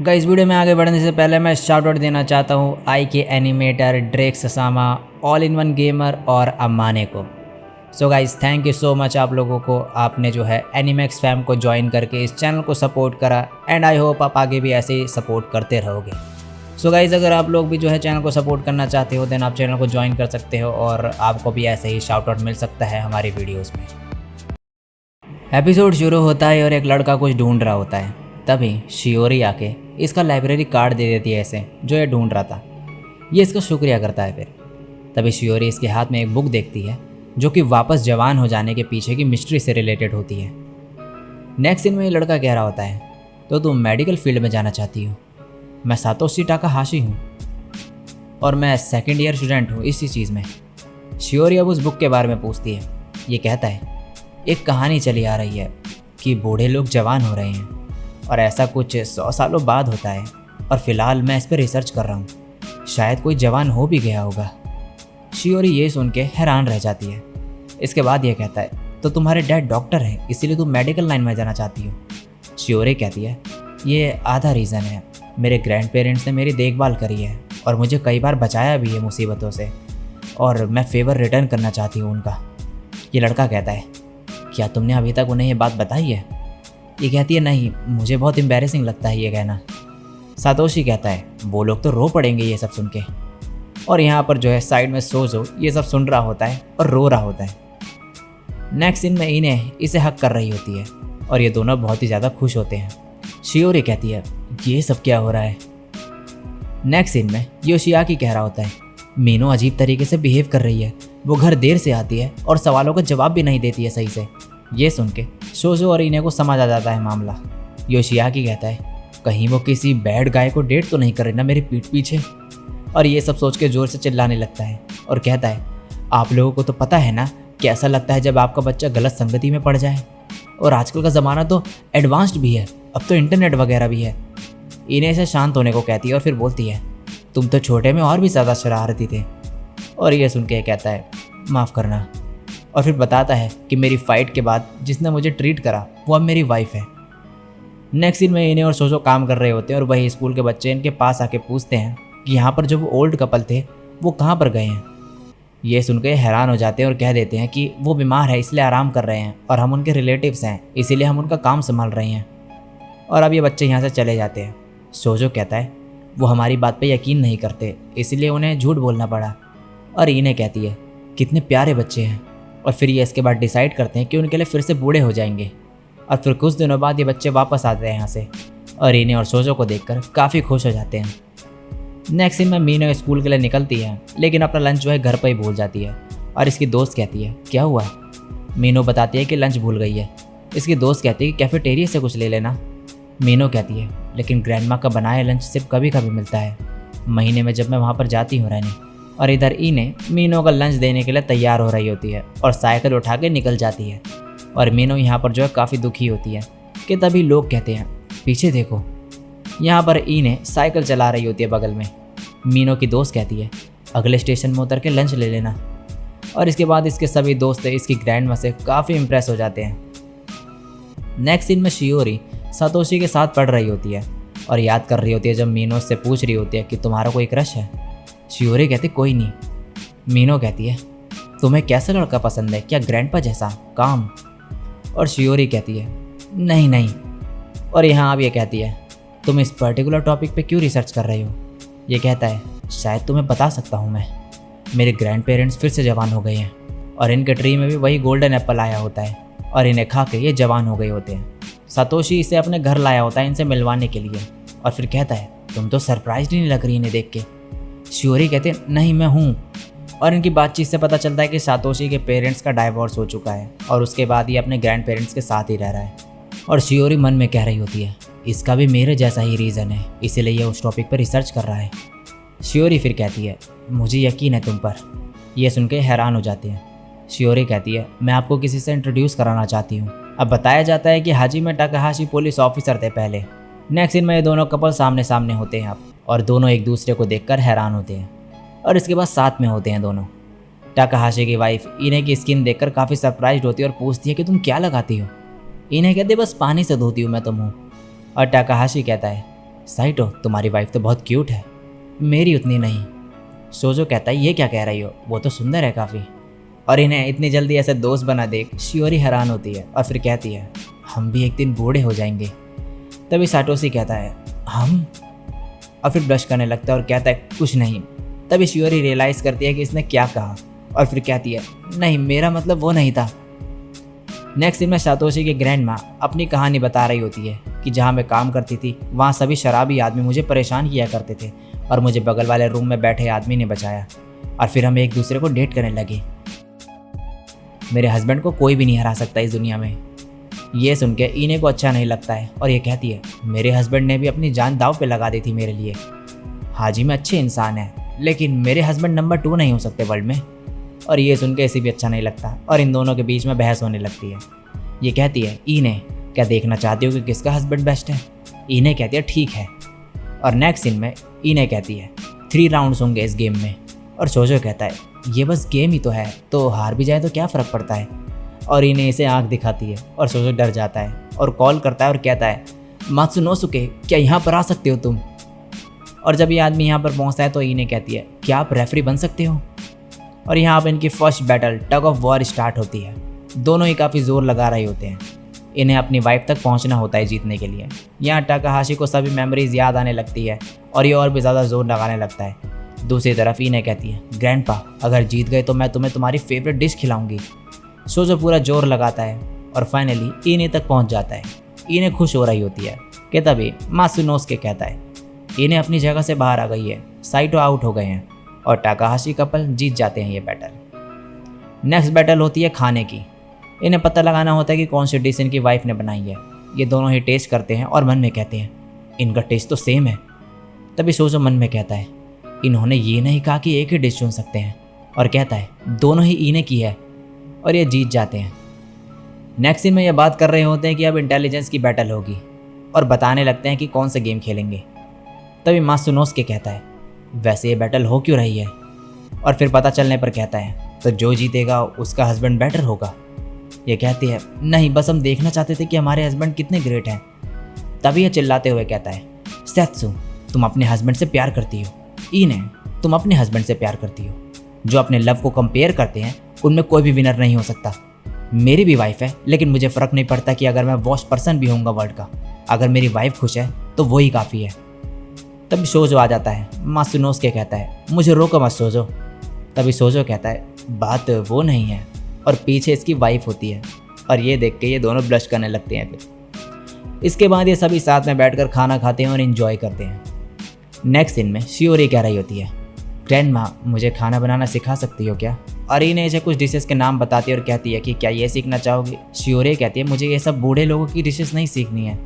Guys video में आगे बढ़ने से पहले मैं शाउट आउट देना चाहता हूँ आई के एनिमेटर ड्रेक ससामा, ऑल इन वन गेमर और अम्माने को। So guys thank you so much आप लोगों को, आपने जो है एनिमैक्स फैम को ज्वाइन करके इस चैनल को सपोर्ट करा एंड आई होप आप आगे भी ऐसे ही सपोर्ट करते रहोगे। सो गाइस अगर आप लोग भी जो है चैनल को सपोर्ट करना चाहते हो देन आप चैनल को ज्वाइन कर सकते हो और आपको भी ऐसे ही शाउट आउट मिल सकता है हमारी वीडियोज़ में। एपिसोड शुरू होता है और एक लड़का कुछ ढूंढ रहा होता है, तभी शियोरी आके इसका लाइब्रेरी कार्ड दे देती है ऐसे जो ये ढूंढ रहा था। ये इसका शुक्रिया करता है। फिर तभी शियोरी इसके हाथ में एक बुक देखती है जो कि वापस जवान हो जाने के पीछे की मिस्ट्री से रिलेटेड होती है। नेक्स्ट सीन में ये लड़का कह रहा होता है, तो तुम मेडिकल फील्ड में जाना चाहती हो? मैं सातोशी टाकाहाशी हूँ और मैं सेकेंड ईयर स्टूडेंट हूँ इसी चीज़ में। शियोरी अब उस बुक के बारे में पूछती है। ये कहता है एक कहानी चली आ रही है कि बूढ़े लोग जवान हो रहे हैं और ऐसा कुछ 100 सालों बाद होता है और फिलहाल मैं इस पर रिसर्च कर रहा हूँ, शायद कोई जवान हो भी गया होगा। शियोरी ये सुन के हैरान रह जाती है। इसके बाद ये कहता है, तो तुम्हारे डैड डॉक्टर हैं इसीलिए तुम मेडिकल लाइन में जाना चाहती हो? शियोरी कहती है, ये आधा रीज़न है। मेरे ग्रैंड पेरेंट्स ने मेरी देखभाल करी है और मुझे कई बार बचाया भी है मुसीबतों से और मैं फेवर रिटर्न करना चाहती हूँ उनका। ये लड़का कहता है, क्या तुमने अभी तक उन्हें ये बात बताई है? ये कहती है, नहीं, मुझे बहुत एम्बैरेसिंग लगता है ये कहना। सातोशी कहता है, वो लोग तो रो पड़ेंगे ये सब सुन के। और यहाँ पर जो है साइड में सोजो ये सब सुन रहा होता है और रो रहा होता है। नेक्स्ट सीन में इन्हें इसे हक कर रही होती है और ये दोनों बहुत ही ज़्यादा खुश होते हैं। शियोरी कहती है, ये सब क्या हो रहा है? नेक्स्ट सीन में योशियाकी कह रहा होता है, मीनो अजीब तरीके से बिहेव कर रही है, वो घर देर से आती है और सवालों का जवाब भी नहीं देती है सही से। ये सुन के शोजो और इन्हें को समझ आ जाता है मामला। योशियाकी कहता है, कहीं वो किसी बैड गाय को डेट तो नहीं कर रही ना मेरी पीठ पीछे? और ये सब सोच के ज़ोर से चिल्लाने लगता है और कहता है, आप लोगों को तो पता है ना कैसा लगता है जब आपका बच्चा गलत संगति में पड़ जाए, और आजकल का ज़माना तो एडवांस्ड भी है, अब तो इंटरनेट वगैरह भी है। इन्हें इसे शांत होने को कहती है और फिर बोलती है, तुम तो छोटे में और भी ज़्यादा शरारती थे। और ये सुन के कहता है, माफ़ करना। और फिर बताता है कि मेरी फ़ाइट के बाद जिसने मुझे ट्रीट करा वो अब मेरी वाइफ है। नेक्स्ट सीन में इन्हें और सोजो काम कर रहे होते हैं और वही स्कूल के बच्चे इनके पास आके पूछते हैं कि यहाँ पर जो वो ओल्ड कपल थे वो कहाँ पर गए हैं। ये सुन के हैरान हो जाते हैं और कह देते हैं कि वो बीमार है इसलिए आराम कर रहे हैं और हम उनके रिलेटिव्स हैं इसीलिए हम उनका काम संभाल रहे हैं। और अब ये बच्चे यहाँ से चले जाते हैं। सोजो कहता है, वो हमारी बात पे यकीन नहीं करते इसलिए उन्हें झूठ बोलना पड़ा। और इन्हें कहती है, कितने प्यारे बच्चे हैं। और फिर ये इसके बाद डिसाइड करते हैं कि उनके लिए फिर से बूढ़े हो जाएंगे। और फिर कुछ दिनों बाद ये बच्चे वापस आते हैं यहाँ से और इन्हें और सोजो को देखकर काफ़ी खुश हो जाते हैं। नेक्स्ट सीन में मीनो स्कूल के लिए निकलती है लेकिन अपना लंच जो है घर पर ही भूल जाती है। और इसकी दोस्त कहती है, क्या हुआ? मीनो बताती है कि लंच भूल गई है। इसकी दोस्त कहती है कि कैफेटेरिया से कुछ ले लेना। मीनो कहती है, लेकिन ग्रैंडमा का बनाया लंच सिर्फ कभी कभी मिलता है, महीने में जब मैं वहाँ पर जाती हूँ रहने। और इधर इने मीनो का लंच देने के लिए तैयार हो रही होती है और साइकिल उठा के निकल जाती है। और मीनो यहाँ पर जो है काफ़ी दुखी होती है कि तभी लोग कहते हैं, पीछे देखो। यहाँ पर इने साइकिल चला रही होती है बगल में। मीनो की दोस्त कहती है, अगले स्टेशन में उतर के लंच ले लेना। और इसके बाद इसके सभी दोस्त इसकी ग्रैंडमा से काफ़ी इम्प्रेस हो जाते हैं। नेक्स्ट सीन में शियोरी सातोशी के साथ पढ़ रही होती है और याद कर रही होती है जब मीनो से पूछ रही होती है कि तुम्हारा कोई क्रश है। शियोरी कहती, कोई नहीं। मीनो कहती है, तुम्हें कैसा लड़का पसंद है, क्या ग्रैंडपा जैसा काम? और शियोरी कहती है, नहीं नहीं। और यहाँ अब ये कहती है, तुम इस पर्टिकुलर टॉपिक पे क्यों रिसर्च कर रही हो? ये कहता है, शायद तुम्हें बता सकता हूँ मैं। मेरे ग्रैंड पेरेंट्स फिर से जवान हो गए हैं और इनके ट्री में भी वही गोल्डन एप्पल आया होता है और इन्हें खा के ये जवान हो गए होते हैं। सातोशी इसे अपने घर लाया होता है इनसे मिलवाने के लिए। और फिर कहता है, तुम तो सरप्राइज नहीं लग रही इन्हें देख के। शियोरी कहते, नहीं मैं हूँ। और इनकी बातचीत से पता चलता है कि सातोशी के पेरेंट्स का डाइवोर्स हो चुका है और उसके बाद ये अपने ग्रैंड पेरेंट्स के साथ ही रह रहा है। और शियोरी मन में कह रही होती है, इसका भी मेरे जैसा ही रीज़न है इसीलिए ये उस टॉपिक पर रिसर्च कर रहा है। शियोरी फिर कहती है, मुझे यकीन है तुम पर। यह सुन के हैरान हो जाते हैं। शियोरी कहती है, मैं आपको किसी से इंट्रोड्यूस कराना चाहती हूँ। अब बताया जाता है कि हाजिमे टाकाहाशी पुलिस ऑफिसर थे पहले। नेक्स्ट सीन में ये दोनों कपल सामने सामने होते हैं अब और दोनों एक दूसरे को देखकर हैरान होते हैं और इसके बाद साथ में होते हैं दोनों। टाकाहाशी की वाइफ इन्हें की स्किन देखकर काफ़ी सरप्राइज होती है और पूछती है कि तुम क्या लगाती हो? इन्हें कहते, बस पानी से धोती हूँ मैं तो मुँह। और टाकाहाशी कहता है, साइटो तुम्हारी वाइफ तो बहुत क्यूट है, मेरी उतनी नहीं। सोजो कहता है ये क्या कह रही हो, वो तो सुंदर है काफ़ी। और इन्हें इतनी जल्दी ऐसे दोस्त बना देख शियोरी हैरान होती है और फिर कहती है हम भी एक दिन बूढ़े हो जाएंगे। तभी साटोशी कहता है हम, और फिर ब्लश करने लगता है और कहता है कुछ नहीं। तभी शियोरी रियलाइज़ करती है कि इसने क्या कहा और फिर कहती है नहीं मेरा मतलब वो नहीं था। नेक्स्ट दिन में सातोशी की ग्रैंड माँ अपनी कहानी बता रही होती है कि जहाँ मैं काम करती थी वहाँ सभी शराबी आदमी मुझे परेशान किया करते थे और मुझे बगल वाले रूम में बैठे आदमी ने बचाया और फिर हम एक दूसरे को डेट करने लगे। मेरे हस्बैंड को कोई भी नहीं हरा सकता इस दुनिया में। ये सुन के इने को अच्छा नहीं लगता है और ये कहती है मेरे हस्बैंड ने भी अपनी जान दाव पे लगा दी थी मेरे लिए। हाजी में अच्छे इंसान है लेकिन मेरे हस्बैंड नंबर 2 नहीं हो सकते वर्ल्ड में। और ये सुन के इसे भी अच्छा नहीं लगता और इन दोनों के बीच में बहस होने लगती है। ये कहती है इने क्या देखना चाहती हो कि किसका हस्बैंड बेस्ट है। इने कहती है ठीक है। और नेक्स्ट सीन में इने कहती है 3 राउंड्स होंगे इस गेम में। और सोजो कहता है ये बस गेम ही तो है, तो हार भी जाए तो क्या फ़र्क पड़ता है। और इन्हें इसे आंख दिखाती है और सोजो डर जाता है और कॉल करता है और कहता है मात्सुनोसुके क्या यहाँ पर आ सकते हो तुम। और जब ये आदमी यहाँ पर पहुँचता है तो इन्हें कहती है क्या आप रेफरी बन सकते हो। और यहाँ पर इनकी first battle tug of war start होती है। दोनों ही काफ़ी ज़ोर लगा रहे होते हैं। इन्हें अपनी वाइफ तक पहुँचना होता है जीतने के लिए। यहाँ टाकाहाशी को सभी मेमोरीज याद आने लगती है और ये और भी ज़्यादा जोर लगाने लगता है। दूसरी तरफ इन्हें कहती है ग्रैंडपा अगर जीत गए तो मैं तुम्हें तुम्हारी फेवरेट डिश खिलाऊंगी। सोजो पूरा जोर लगाता है और फाइनली इन्हें तक पहुंच जाता है। इन्हें खुश हो रही होती है कि तभी मात्सुनोसुके कहता है इन्हें अपनी जगह से बाहर आ गई है, साइटो आउट हो गए हैं और टाकाहाशी कपल जीत जाते हैं ये बैटल। नेक्स्ट बैटल होती है खाने की। इन्हें पता लगाना होता है कि कौन सी डिश इनकी वाइफ ने बनाई है। ये दोनों ही टेस्ट करते हैं और मन में कहते हैं इनका टेस्ट तो सेम है। तभी सोजो मन में कहता है इन्होंने ये नहीं कहा कि एक ही डिश चुन सकते हैं और कहता है दोनों ही इन्हें की है और ये जीत जाते हैं। नेक्स्ट सीन में ये बात कर रहे होते हैं कि अब इंटेलिजेंस की बैटल होगी और बताने लगते हैं कि कौन से गेम खेलेंगे। तभी मात्सुनोसुके कहता है वैसे ये बैटल हो क्यों रही है। और फिर पता चलने पर कहता है तो जो जीतेगा उसका हस्बैंड बेटर होगा। ये कहती है नहीं बस हम देखना चाहते थे कि हमारे हस्बैंड कितने ग्रेट हैं। तभी ये चिल्लाते हुए कहता है सेत्सु तुम अपने हस्बैंड से प्यार करती हो, इन्हें तुम अपने हस्बैंड से प्यार करती हो। जो अपने लव को कंपेयर करते हैं उनमें कोई भी विनर नहीं हो सकता। मेरी भी वाइफ है लेकिन मुझे फ़र्क नहीं पड़ता कि अगर मैं वर्स्ट पर्सन भी होऊंगा वर्ल्ड का, अगर मेरी वाइफ खुश है तो वही काफ़ी है। तभी सोजो आ जाता है। मात्सुनोसुके कहता है मुझे रोको मत सोजो। तभी सोजो कहता है बात वो नहीं है और पीछे इसकी वाइफ होती है। और ये देख के ये दोनों ब्लश करने लगते हैं। फिर इसके बाद ये सभी साथ में बैठकर खाना खाते हैं और इन्जॉय करते हैं। नेक्स्ट सीन में शियोरी कह रही होती है ग्रैंड माँ मुझे खाना बनाना सिखा सकती हो क्या। और इन्हें इसे कुछ डिशेस के नाम बताती है और कहती है कि क्या ये सीखना चाहोगी। शियोरी कहती है मुझे ये सब बूढ़े लोगों की डिशेस नहीं सीखनी है।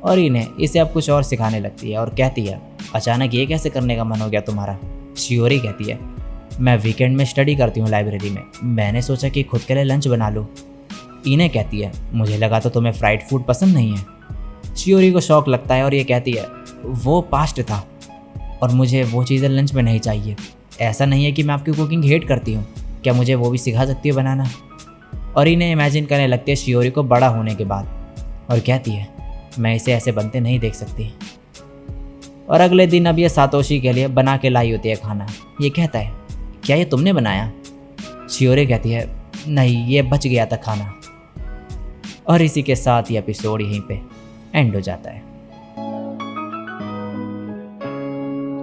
और इन्हें इसे अब कुछ और सिखाने लगती है और कहती है अचानक ये कैसे करने का मन हो गया तुम्हारा। शियोरी कहती है मैं वीकेंड में स्टडी करती हूँ लाइब्रेरी में, मैंने सोचा कि खुद के लिए लंच बना लूँ। इन्हें कहती है मुझे लगा तो तुम्हें फ्राइड फूड पसंद नहीं है। शियोरी को शौक लगता है और ये कहती है वो पास्ट था और मुझे वो चीज़ें लंच में नहीं चाहिए। ऐसा नहीं है कि मैं आपकी कुकिंग हेट करती हूँ, क्या मुझे वो भी सिखा सकती हो बनाना। और इन्हें इमेजिन करने लगती है शियोरी को बड़ा होने के बाद और कहती है मैं इसे ऐसे बनते नहीं देख सकती। और अगले दिन अब ये सातोशी के लिए बना के लाई होती है खाना। ये कहता है क्या ये तुमने बनाया। शियोरी कहती है नहीं ये बच गया था खाना। और इसी के साथ ये एपिसोड यहीं पे एंड हो जाता है।